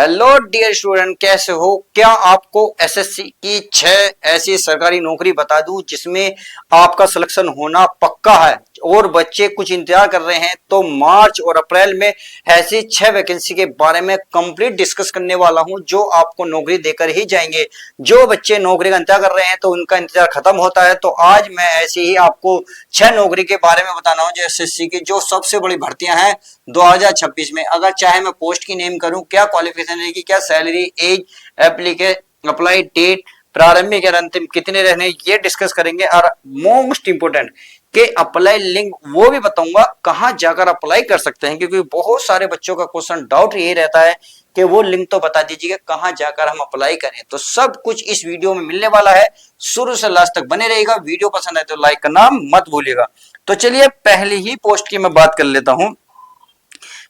Hello dear student, कैसे हो? क्या आपको एसएससी की 6 ऐसी सरकारी नौकरी बता दूं जिसमें आपका सिलेक्शन होना पक्का है और बच्चे कुछ इंतजार कर रहे हैं? तो मार्च और अप्रैल में ऐसी 6 वैकेंसी के बारे में कंप्लीट डिस्कस करने वाला हूं जो आपको नौकरी देकर ही जाएंगे। जो बच्चे नौकरी का इंतजार कर रहे हैं तो उनका इंतजार खत्म होता है। तो आज मैं ऐसी ही आपको 6 नौकरी के बारे में बताना हूं जो एसएससी की जो सबसे बड़ी भर्तियां हैं 2026 में। अगर चाहे मैं पोस्ट की नेम करूं, क्या क्वालिफिकेशन रहेगी, क्या salary, age, application, apply date, प्रारंभिक और अंतिम कितने रहने, ये डिस्कस करेंगे। और मोस्ट इंपोर्टेंट के अप्लाई लिंक वो भी बताऊंगा कहां जाकर अप्लाई कर सकते हैं, क्योंकि बहुत सारे बच्चों का क्वेश्चन डाउट यही रहता है कि वो लिंक तो बता दीजिएगा कहां जाकर हम अप्लाई करें। तो सब कुछ इस वीडियो में मिलने वाला है, शुरू से लास्ट तक बने रहेगा। वीडियो पसंद आए तो लाइक करना मत भूलिएगा। तो चलिए पहली ही पोस्ट की मैं बात कर लेता हूं।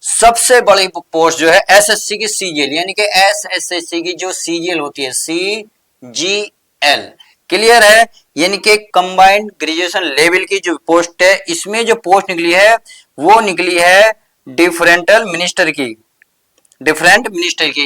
सबसे बड़ी पोस्ट जो है एसएससी की सीजीएल, यानी कि एसएससी की जो सीजीएल होती है, सीजीएल क्लियर है, यानी कि कंबाइंड ग्रेजुएशन लेवल की जो पोस्ट है, इसमें जो पोस्ट निकली है वो निकली है डिफरेंट मिनिस्टर की,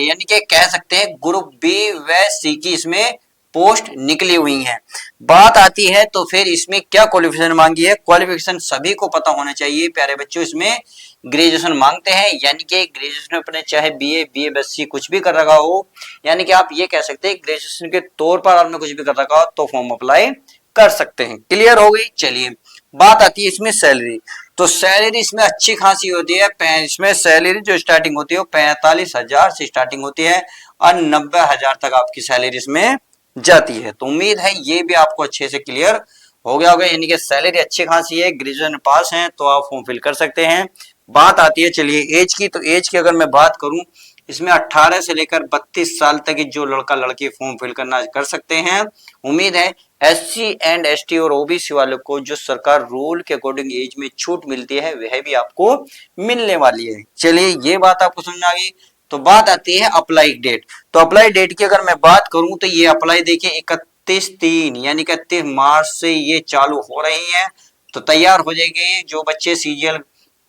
यानी कि कह सकते हैं ग्रुप बी व सी की इसमें पोस्ट निकली हुई है। बात आती है तो फिर इसमें क्या क्वालिफिकेशन मांगी है? क्वालिफिकेशन सभी को पता होना चाहिए प्यारे बच्चों। इसमें ग्रेजुएशन मांगते हैं, यानी कि ग्रेजुएशन अपने चाहे बीए, बीएससी कुछ भी कर रखा हो, यानी कि आप ये कह सकते हैं ग्रेजुएशन के तौर पर आपने कुछ भी कर रखा हो तो फॉर्म अप्लाई कर सकते हैं। क्लियर हो गई? चलिए बात आती है इसमें सैलरी। तो सैलरी इसमें अच्छी खासी होती है। इसमें सैलरी जो स्टार्टिंग होती है वो 45,000 से स्टार्टिंग होती है और 90,000 तक आपकी सैलरी इसमें जाती है। तो उम्मीद है ये भी आपको अच्छे से क्लियर हो गया होगा, यानी कि सैलरी अच्छी खासी है, ग्रेजुएशन पास हैं तो आप फॉर्म फिल कर सकते हैं। बात आती है चलिए एज की। तो एज की अगर मैं बात करूं, इसमें 18 से लेकर 32 साल तक की जो लड़का लड़की फॉर्म फिल करना कर सकते हैं। उम्मीद है एससी एंड एसटी और ओबीसी वालों को जो सरकार रूल के अकॉर्डिंग एज में छूट मिलती है वह भी आपको मिलने वाली है। चलिए ये बात आपको समझ आ गई। तो बात आती है अप्लाई डेट। तो अप्लाई डेट की अगर मैं बात करूं तो ये अप्लाई देखिए 31/3 यानी 31 मार्च से ये चालू हो रही है। तो तैयार हो जाएंगे जो बच्चे सीजीएल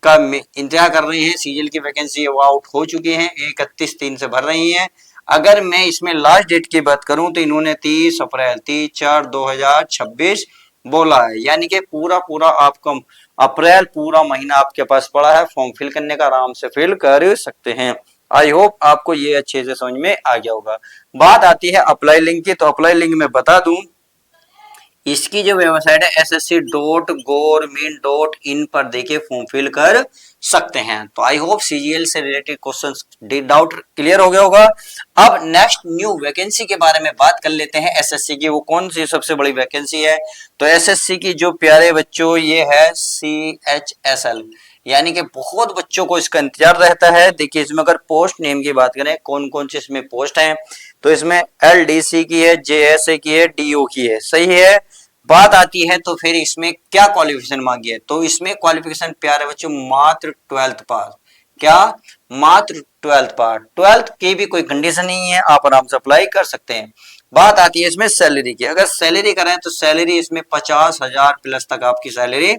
का इंतजार कर रहे हैं, सीजीएल की वैकेंसी वो आउट हो चुकी है, 31/3 से भर रही है। अगर मैं इसमें लास्ट डेट की बात करूं तो इन्होंने 30 अप्रैल 30/4/2026 बोला है, यानी कि पूरा आपका अप्रैल पूरा महीना आपके पास पड़ा है फॉर्म फिल करने का, आराम से फिल कर सकते हैं। आई होप आपको ये अच्छे से समझ में आ गया होगा। बात आती है अप्लाई लिंक की। तो अप्लाई लिंक में बता दूं, इसकी जो वेबसाइट है ssc.government.in पर देखिए फॉर्म फिल कर सकते हैं। तो आई होप सीजीएल से रिलेटेड क्वेश्चंस डाउट क्लियर हो गया होगा। अब नेक्स्ट न्यू वैकेंसी के बारे में बात कर लेते हैं एसएससी की। वो कौन सी सबसे बड़ी वैकेंसी है? तो एसएससी की जो प्यारे बच्चों ये है सीएचएसएल, यानी कि बहुत बच्चों को इसका इंतजार रहता है। देखिए इसमें अगर पोस्ट नेम की बात करें कौन कौन सी इसमें पोस्ट हैं, तो इसमें एलडीसी की है, जेएसए की है, डीओ की है, सही है। बात आती है तो फिर इसमें क्या क्वालिफिकेशन मांगी है? तो इसमें क्वालिफिकेशन प्यारे बच्चों मात्र 12th पास। क्या? मात्र 12th पास। 12th की भी कोई कंडीशन नहीं है, आप आराम से अप्लाई कर सकते हैं। बात आती है इसमें सैलरी की। अगर सैलरी करें तो सैलरी इसमें 50,000 प्लस तक आपकी सैलरी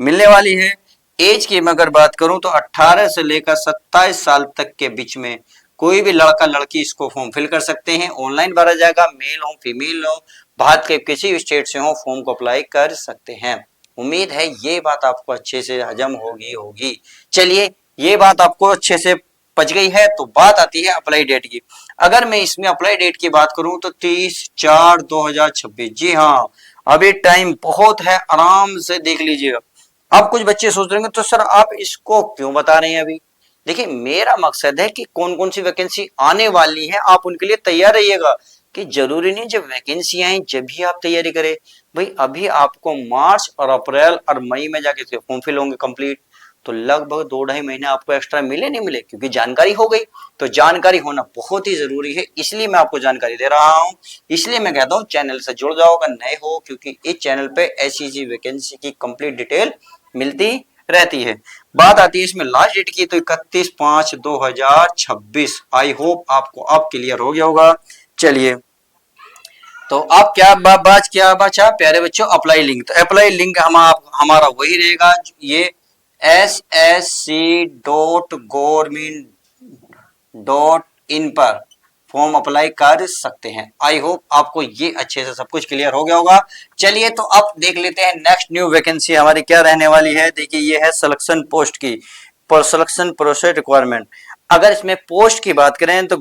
मिलने वाली है। एज की मैं अगर बात करूं तो 18 से लेकर 27 साल तक के बीच में कोई भी लड़का लड़की इसको फॉर्म फिल कर सकते हैं। ऑनलाइन भरा जाएगा, मेल हो फीमेल हो, भारत के किसी भी स्टेट से हो, फॉर्म को अप्लाई कर सकते हैं। उम्मीद है ये बात आपको अच्छे से हजम होगी। चलिए ये बात आपको अच्छे से पच गई है। तो बात आती है अप्लाई डेट की। अगर मैं इसमें अप्लाई डेट की बात करूं तो 30/4/2026। जी हाँ, अभी टाइम बहुत है, आराम से देख लीजिएगा। अब कुछ बच्चे सोच रहे हैं तो सर आप इसको क्यों बता रहे हैं अभी? देखिए मेरा मकसद है कि कौन कौन सी वैकेंसी आने वाली है आप उनके लिए तैयार रहिएगा, कि जरूरी नहीं जब वैकेंसी आए जब भी आप तैयारी करें। भाई अभी आपको मार्च और अप्रैल और मई में जाके इसके फॉर्म फिल होंगे कंप्लीट, तो लगभग 2-2.5 महीने आपको एक्स्ट्रा मिले नहीं मिले, क्योंकि जानकारी हो गई। तो जानकारी होना बहुत ही जरूरी है, इसलिए मैं आपको जानकारी दे रहा हूं। इसलिए मैं कहता हूं चैनल से जुड़ जाओ अगर नए हो, क्योंकि इस चैनल पे ऐसी वैकेंसी की कंप्लीट डिटेल मिलती रहती है। बात आती है इसमें लास्ट डेट की। तो 31/5/2026। आई होप आपको अब क्लियर हो गया होगा। चलिए तो अब क्या बचा प्यारे बच्चों? Apply link. तो अप्लाई लिंक हमारा वही रहेगा, ये ssc.government.in इन पर फॉर्म अप्लाई कर सकते हैं। आई होप आपको ये अच्छे से सब कुछ क्लियर हो गया होगा। चलिए तो अब देख लेते हैं नेक्स्ट न्यू वैकेंसी हमारी क्या रहने वाली है। देखिए ये है सिलेक्शन पोस्ट की, पर सिलेक्शन प्रोसेस रिक्वायरमेंट। अगर इसमें पोस्ट की बात करें तो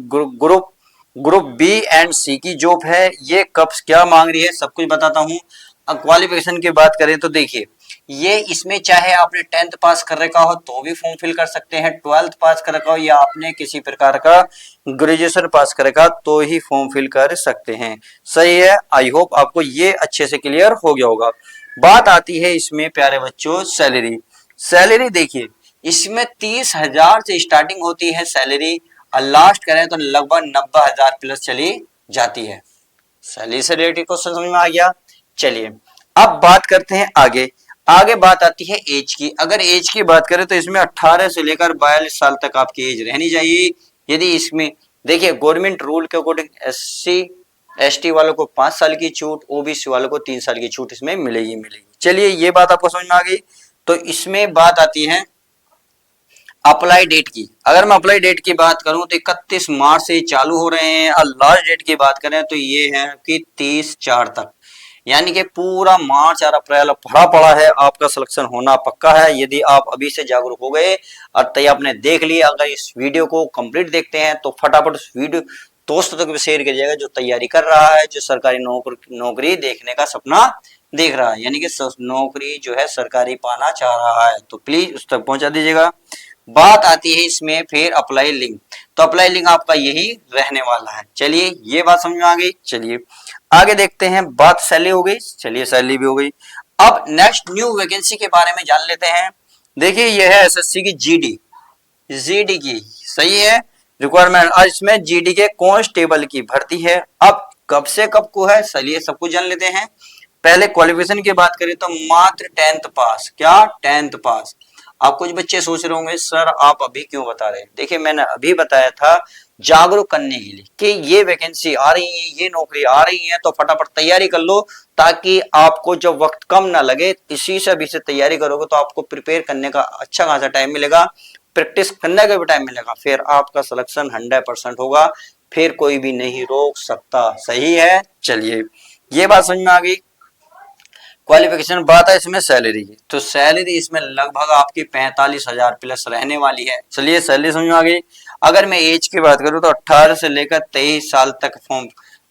ग्रुप बी एंड सी की जॉब है। ये कब क्या मांग रही है सब कुछ बताता हूँ। अब क्वालिफिकेशन की बात करें तो देखिए ये इसमें चाहे आपने 10th पास कर रखा हो तो भी फॉर्म फिल कर सकते हैं, 12th पास कर रखा हो या आपने किसी प्रकार का ग्रेजुएशन पास कर रखा तो ही फॉर्म फिल कर सकते हैं। सही है, आई होप आपको ये अच्छे से क्लियर हो गया होगा। बात आती है इसमें प्यारे बच्चों सैलरी। सैलरी देखिए इसमें 30,000 से स्टार्टिंग होती है सैलरी और लास्ट करें तो लगभग 90,000 प्लस चली जाती है। सैलरी से रिलेटेड क्वेश्चन समझ में आ गया। चलिए अब बात करते हैं आगे। आगे बात आती है एज की। अगर एज की बात करें तो इसमें 18 से लेकर 42 साल तक आपकी एज रहनी चाहिए। यदि इसमें देखिए गवर्नमेंट रूल के अकॉर्डिंग SC ST वालों को 5 साल की छूट, OBC वालों को 3 साल की छूट इसमें मिलेगी। चलिए ये बात आपको समझ में आ गई। तो इसमें बात आती है अप्लाई डेट की। अगर मैं अप्लाई डेट की बात करूं तो 31 मार्च से चालू हो रहे हैं और लास्ट डेट की बात करें तो ये है कि 30/4 तक, यानी कि पूरा मार्च और अप्रैल भरा पड़ा है। आपका सिलेक्शन होना पक्का है यदि आप अभी से जागरूक हो गए और तय आपने देख लिया। अगर इस वीडियो को कंप्लीट देखते हैं तो फटाफट उस वीडियो दोस्तों तक भी शेयर कीजिएगा जो तैयारी कर रहा है, जो सरकारी नौकरी देखने का सपना देख रहा है, यानी कि नौकरी जो है सरकारी पाना चाह रहा है, तो प्लीज उस तक पहुंचा दीजिएगा। बात आती है इसमें फिर अप्लाई लिंक। तो अप्लाई लिंक आपका यही रहने वाला है। चलिए ये बात समझ में आ गई। चलिए आगे देखते हैं। बात सैलरी हो गई, चलिए सैलरी भी हो गई। अब नेक्स्ट न्यू वैकेंसी के बारे में जान लेते हैं। देखिए ये है SSC की जीडी की, सही है रिक्वायरमेंट। आज इसमें जीडी के कांस्टेबल की भर्ती है। अब कब से कब को है चलिए सब कुछ जान लेते हैं। पहले क्वालिफिकेशन की बात करें तो मात्र 10th पास। क्या 10th पास? आप कुछ बच्चे सोच रहे होंगे सर आप अभी क्यों बता रहे हैं। देखिए मैंने अभी बताया था जागरूक करने के लिए कि ये वैकेंसी आ रही है, ये नौकरी आ रही है, तो फटाफट तैयारी कर लो ताकि आपको जब वक्त कम ना लगे। इसी से अभी से तैयारी करोगे तो आपको प्रिपेयर करने का अच्छा खासा टाइम मिलेगा, प्रैक्टिस करने का भी टाइम मिलेगा, फिर आपका सिलेक्शन 100% होगा, फिर कोई भी नहीं रोक सकता। सही है, चलिए ये बात समझ में आ गई। क्वालिफिकेशन बात है इसमें सैलरी की, तो सैलरी इसमें लगभग आपकी 45,000 प्लस रहने वाली है। चलिए सैलरी समझ में आ गई। अगर मैं एज की बात करूं तो 18 से लेकर 23 साल तक फॉर्म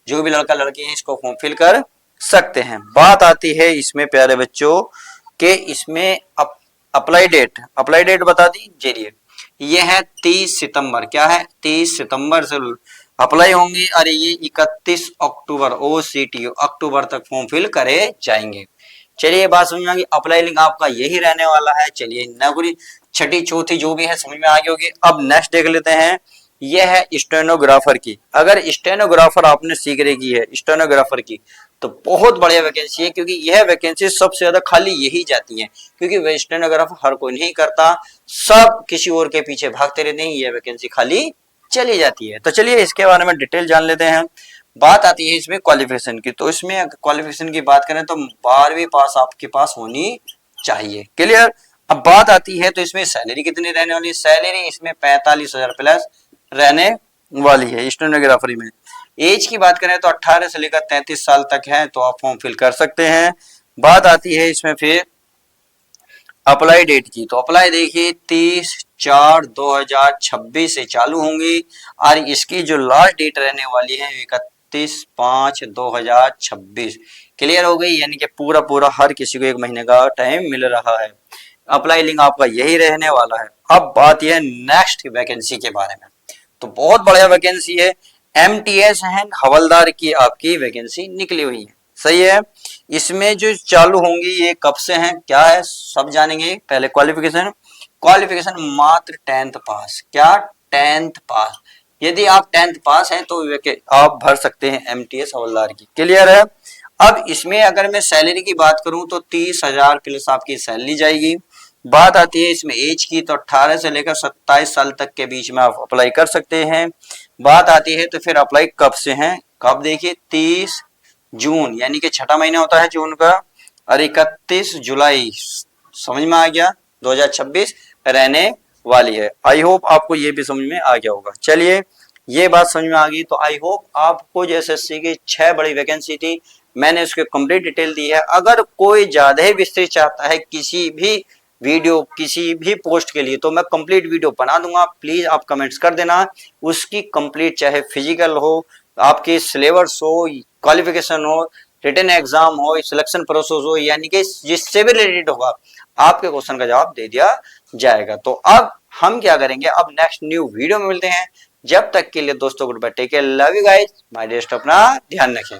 जो भी लड़का लड़की है इसको फॉर्म फिल कर सकते हैं। बात आती है इसमें प्यारे बच्चों के इसमें अप्लाई डेट बता दी। चलिए ये है 30 सितंबर। क्या है 30 सितंबर से अप्लाई होंगी और ये 31 अक्टूबर OCT अक्टूबर तक फॉर्म फिल करे जाएंगे। चलिए बात समझ में आ गई। अप्लाई लिंक आपका यही रहने वाला है। चलिए नौकरी छठी चौथी जो भी है समझ में आ गई होगी। अब नेक्स्ट देख लेते हैं। यह है स्टेनोग्राफर की। अगर स्टेनोग्राफर आपने सीख रखी है स्टेनोग्राफर की तो बहुत बढ़िया वैकेंसी है, क्योंकि यह वैकेंसी सबसे ज्यादा खाली यही जाती है, क्योंकि वह स्टेनोग्राफर हर कोई नहीं करता, सब किसी और के पीछे भागते रहते हैं, यह वैकेंसी खाली चली जाती है। तो चलिए इसके बारे में डिटेल जान लेते हैं। बात आती है इसमें क्वालिफिकेशन की। तो इसमें क्वालिफिकेशन की बात करें तो 12वीं पास आपके पास होनी चाहिए। क्लियर। अब बात आती है तो इसमें सैलरी कितनी रहने वाली है। सैलरी इसमें 45,000 प्लस रहने वाली है स्टेनोग्राफरी में। एज की बात करें तो 18 से लेकर 33 साल तक है, तो आप फॉर्म फिल कर सकते हैं। बात आती है इसमें फिर अप्लाई डेट की। तो अप्लाई देखिए 30/4/2026 से चालू होंगी और इसकी जो लास्ट डेट रहने वाली है 31/5/2026। क्लियर हो गई, यानी कि पूरा हर किसी को 1 महीने का टाइम मिल रहा है। अप्लाई लिंक आपका यही रहने वाला है। अब बात यह नेक्स्ट वैकेंसी के बारे में। तो बहुत बढ़िया वैकेंसी है। MTS है हवलदार की आपकी वैकेंसी निकली हुई है। सही है। इसमें जो चालू होंगी ये कब से हैं क्या है सब जानेंगे। पहले क्वालिफिकेशन मात्र 10th पास। क्या 10th पास। यदि आप 10th पास हैं तो आप भर सकते हैं MTS हवलदार की। क्लियर है। अब इसमें अगर मैं सैलरी की बात करूं तो 30,000 प्लस आपकी सैलरी जाएगी। बात आती है इसमें एज की। तो 18 से लेकर 27 साल तक के बीच में आप अप्लाई कर सकते हैं। बात आती है तो फिर अप्लाई कब से हैं, कब देखिए 30 जून यानी कि छठा महीना होता है जून का, और 31 जुलाई समझ में आ गया 2026 रहने वाली है। आई होप आपको ये भी समझ में आ गया होगा। चलिए ये बात समझ में आ गई। तो आई होप आपको जो एसएससी की 6 बड़ी वैकेंसी थी मैंने उसके कंप्लीट डिटेल दी है। अगर कोई ज्यादा ही विस्तृत चाहता है किसी भी वीडियो किसी भी पोस्ट के लिए तो मैं कंप्लीट वीडियो बना दूंगा, प्लीज आप कमेंट्स कर देना। उसकी कंप्लीट चाहे फिजिकल हो, आपकी सिलेबस हो, क्वालिफिकेशन हो, रिटन एग्जाम हो, सिलेक्शन प्रोसेस हो, यानी कि जिससे भी रिलेटेड होगा आपके क्वेश्चन का जवाब दे दिया जाएगा। तो अब हम क्या करेंगे, अब नेक्स्ट न्यू वीडियो में मिलते हैं। जब तक के लिए दोस्तों good bye, take care, love you guys, my dear, अपना ध्यान रखें।